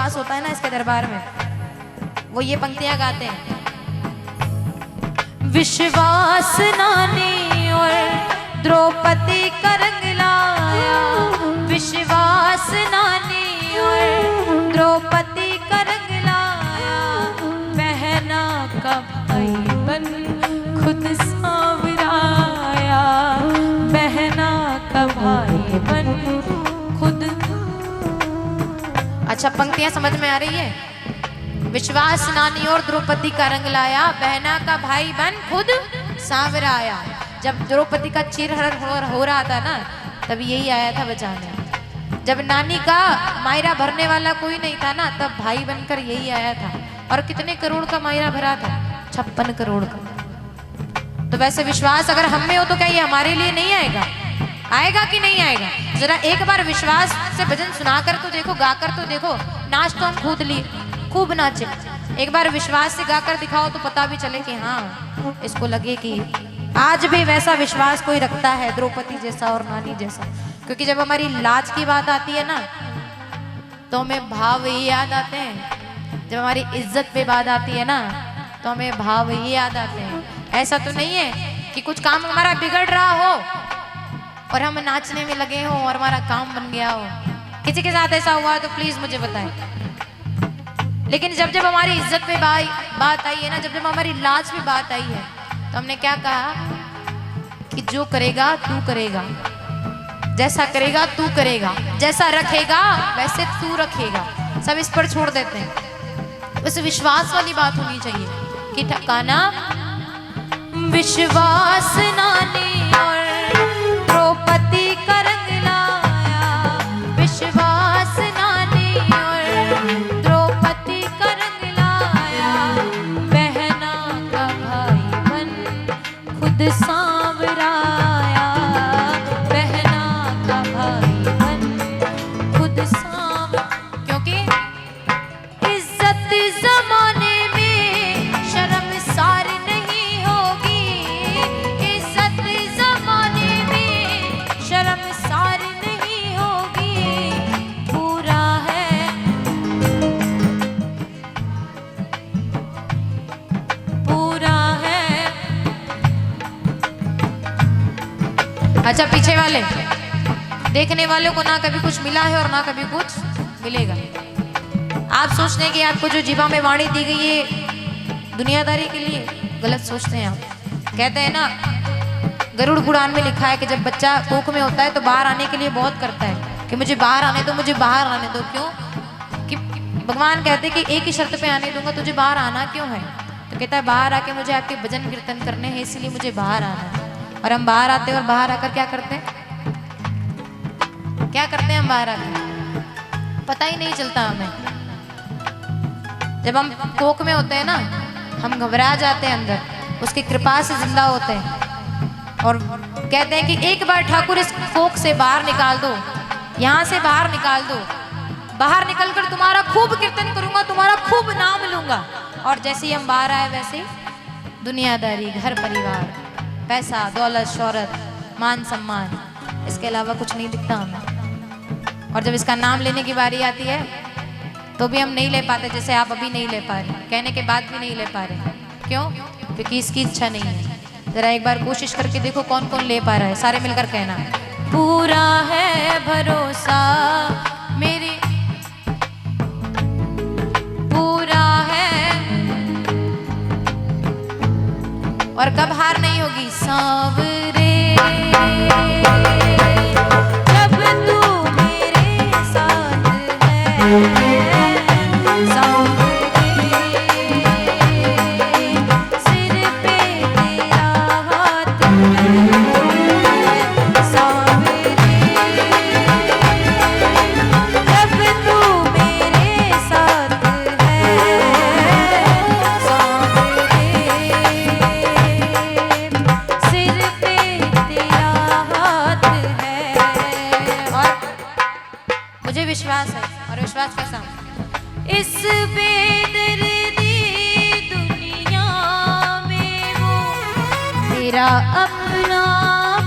विश्वास होता है ना इसके दरबार में, वो ये पंक्तियां गाते हैं। विश्वास नानी और द्रौपदी का रंग लाया, विश्वास नानी और द्रौपदी का रंग लाया, बहना का भाई बन खुद सांवराया, बहना का भाई बन खुद। अच्छा, पंक्तियां समझ में आ रही है? विश्वास नानी और द्रौपदी का रंग लाया, बहना का भाई बन खुद सांवराया। जब द्रौपदी का चीरहरण हो रहा था ना, तब यही आया था बचाने। जब नानी का मायरा भरने वाला कोई नहीं था ना, तब भाई बनकर यही आया था। और कितने करोड़ का मायरा भरा था? 56 करोड़ का। तो वैसे विश्वास अगर हम में हो तो क्या ये हमारे लिए नहीं आएगा? आएगा कि नहीं आएगा? जरा एक बार विश्वास से भजन सुनाकर तो देखो, गाकर तो देखो। नाच तो हम खुद लिए, खूब नाचे। एक बार विश्वास से गाकर दिखाओ तो पता भी चले कि हाँ, इसको लगे कि आज भी वैसा विश्वास कोई रखता है, द्रौपदी जैसा और नानी जैसा। क्योंकि जब हमारी लाज की बात आती है ना, तो हमें भाव ये याद आते हैं। जब हमारी इज्जत पे बात आती है ना, तो हमें भाव ये याद आते हैं। ऐसा तो नहीं है कि कुछ काम हमारा बिगड़ रहा हो और हम नाचने में लगे हो और हमारा काम बन गया हो। किसी के साथ ऐसा हुआ तो प्लीज मुझे बताएं। लेकिन जब जब हमारी इज्जत पे बात आई है ना, जब जब हमारी लाज पे बात आई है, तो हमने क्या कहा कि जो करेगा तू करेगा, जैसा करेगा तू करेगा, जैसा रखेगा वैसे तू रखेगा। सब इस पर छोड़ देते हैं। वैसे विश्वास वाली बात होनी चाहिए कि ठिकाना विश्वास नानी और द्रौपदी का रंग लाया, विश्वास नानी और द्रौपदी का रंग लाया, बहना का भाई बन खुद सांवराया, बहना का भाई बन खुद सांव। क्योंकि इज्जत जमाने में शर्मसार नहीं होगी, इज्जत जमाने में शर्मसार नहीं होगी। पूरा है, पूरा है। अच्छा, पीछे वाले देखने वालों को ना कभी कुछ मिला है और ना कभी कुछ मिलेगा। आप सोचते हैं कि आपको जो जीवा में वाणी दी गई है दुनियादारी के लिए, गलत सोचते हैं आप। कहते हैं ना, गरुड़ पुराण में लिखा है कि जब बच्चा कोख में होता है तो बाहर आने के लिए बहुत करता है कि मुझे बाहर आने दो, मुझे बाहर आने दो। क्यों? कि भगवान कहते हैं कि एक ही शर्त पे आने दूंगा, तुझे बाहर आना क्यों है? तो कहता है बाहर आके मुझे आपके भजन कीर्तन करने हैं, इसलिए मुझे बाहर आना है। और हम बाहर आते हैं और बाहर आकर क्या करते हैं? क्या करते हैं हम बाहर आकर? पता ही नहीं चलता हमें। जब हम कोख में होते हैं ना, हम घबरा जाते हैं अंदर, उसकी कृपा से जिंदा होते हैं। और कहते हैं कि एक बार ठाकुर इस कोख से बाहर निकाल दो, यहाँ से बाहर निकाल दो, बाहर निकलकर तुम्हारा खूब कीर्तन करूंगा, तुम्हारा खूब नाम लूंगा। और जैसे ही हम बाहर आए वैसे दुनियादारी, घर परिवार, पैसा, दौलत, शोहरत, मान सम्मान, इसके अलावा कुछ नहीं दिखता हमें। और जब इसका नाम लेने की बारी आती है तो भी हम नहीं ले पाते, जैसे आप अभी नहीं ले पा रहे, कहने के बाद भी नहीं ले पा रहे। क्यों? क्योंकि इसकी इच्छा नहीं है। जरा एक बार कोशिश करके देखो कौन कौन ले पा रहा है, सारे मिलकर कहना, पूरा है भरोसा मेरे, पूरा है। और कब हार नहीं होगी? सांवरे जब तू मेरे साथ है, विश्वास है। और विश्वास कैसा? इस बेदर्दी दुनिया में वो तेरा अपना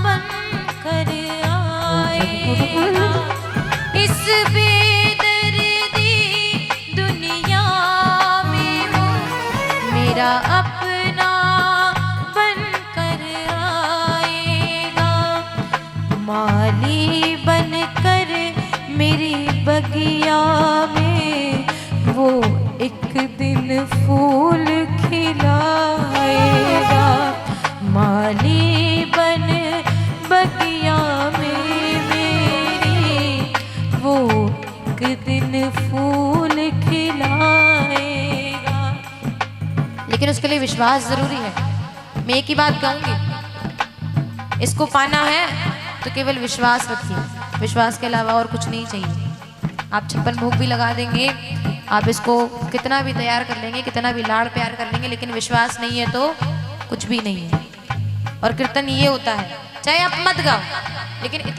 बन कर आएगा। इस बेदर्दी बगिया में वो एक दिन फूल खिलाएगा। माली बन बगिया में मेरी वो एक दिन फूल खिलाएगा। लेकिन उसके लिए विश्वास जरूरी है। मैं एक ही बात कहूंगी, इसको पाना है तो केवल विश्वास रखिए, विश्वास के अलावा और कुछ नहीं चाहिए। आप 56 भोग भी लगा देंगे, आप इसको कितना भी तैयार कर लेंगे, कितना भी लाड़ प्यार कर लेंगे, लेकिन विश्वास नहीं है तो कुछ भी नहीं है। और कीर्तन ये होता है, चाहे आप मत गाओ लेकिन इतना